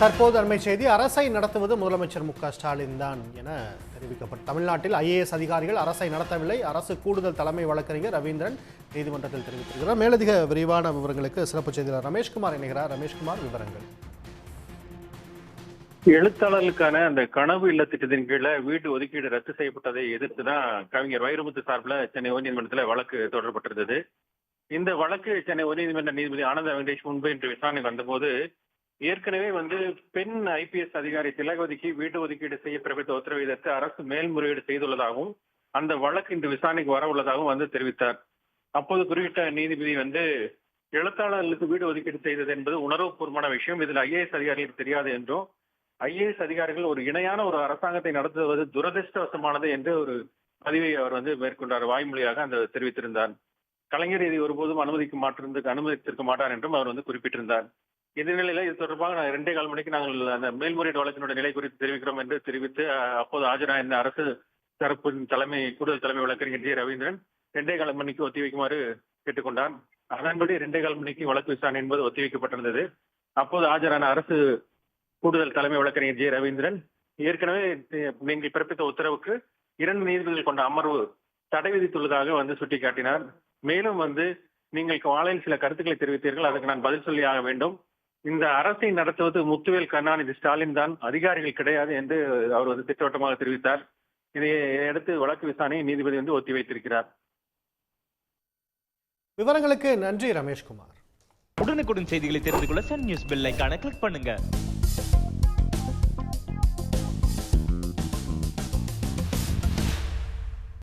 தற்போது அண்மை செய்தி, அரசை நடத்துவது முதலமைச்சர் மு.க.ஸ்டாலின் தான் என தெரிவிக்கப்பட்ட தமிழ்நாட்டில் ஐஏஎஸ் அதிகாரிகள் அரசை நடத்தவில்லை. அரசு கூடுதல் தலைமை வழக்கறிஞர் ரவீந்திரன் நீதிமன்றத்தில் தெரிவித்திருக்கிறார். மேலதிக விரிவான விவரங்களுக்கு சிறப்பு செய்தியாளர் ரமேஷ்குமார் இணைகிறார். ரமேஷ்குமார், விவரங்கள். எழுத்தாளர்களுக்கான அந்த கனவு இல்ல திட்டத்தின் கீழே வீட்டு ஒதுக்கீடு ரத்து செய்யப்பட்டதை எதிர்த்து தான் கவிஞர் வைரமுத்து சார்பில் சென்னை உயர்நீதிமன்றத்தில் வழக்கு தொடரப்பட்டிருந்தது. இந்த வழக்கு சென்னை உயர்நீதிமன்ற நீதிபதி ஆனந்த வெங்கடேஷ் முன்பு இன்று விசாரணை வந்தபோது ஏற்கனவே பெண் ஐபிஎஸ் அதிகாரி திலகவதிக்கு வீட்டு ஒதுக்கீடு செய்ய பிறப்பித்த உத்தரவை எதிர்த்து அரசு மேல்முறையீடு செய்துள்ளதாகவும் அந்த வழக்கு இன்று விசாரணைக்கு வர உள்ளதாகவும் தெரிவித்தார். அப்போது குறிப்பிட்ட நீதிபதி எழுத்தாளர்களுக்கு வீடு ஒதுக்கீடு செய்தது என்பது உணர்வுபூர்வமான விஷயம், இதில் ஐஏஎஸ் அதிகாரிகளுக்கு தெரியாது என்றும் ஐஏஎஸ் அதிகாரிகள் ஒரு இணையான ஒரு அரசாங்கத்தை நடத்துவது துரதிருஷ்டவசமானது என்று ஒரு பதிவை அவர் மேற்கொண்டார். வாய்மொழியாக தெரிவித்திருந்தார். கலைஞர் இதை ஒருபோதும் அனுமதித்திருக்க மாட்டார் என்றும் அவர் குறிப்பிட்டிருந்தார். இந்த நிலையில இது தொடர்பாக 2.25 மணிக்கு நாங்கள் அந்த மேல்முறையீடு வழக்கினுடைய நிலை குறித்து தெரிவிக்கிறோம் என்று தெரிவித்து அப்போது ஆஜரான அரசு தரப்பின் கூடுதல் தலைமை வழக்கறிஞர் ஜி ரவீந்திரன் 2.25 மணிக்கு ஒத்திவைக்குமாறு கேட்டுக்கொண்டார். அதன்படி 2.25 மணிக்கு வழக்கு விசாரணை என்பது ஒத்திவைக்கப்பட்டிருந்தது. அப்போது ஆஜரான அரசு கூடுதல் தலைமை வழக்கறிஞர் ஜி ரவீந்திரன் ஏற்கனவே நீங்கள் பிறப்பித்த உத்தரவுக்கு 2 நீதிபதிகள் கொண்ட அமர்வு தடை விதித்துள்ளதாக சுட்டிக்காட்டினார். மேலும் நீங்கள் காலையில் சில கருத்துக்களை தெரிவித்தீர்கள், அதுக்கு நான் பதில் சொல்லி ஆக வேண்டும். இந்த அரசை நடத்துவது முத்துவேல் கருணாநிதி ஸ்டாலின் தான், அதிகாரிகள் கிடையாது என்று அவர் திட்டவட்டமாக தெரிவித்தார். இதையடுத்து வழக்கு விசாரணையை நீதிபதி ஒத்திவைத்திருக்கிறார். விவரங்களுக்கு நன்றி ரமேஷ்குமார். உடனுக்குடன் செய்திகளை தெரிந்து கொள்ள சன் நியூஸ் பெல் ஐகானை கிளிக் பண்ணுங்க.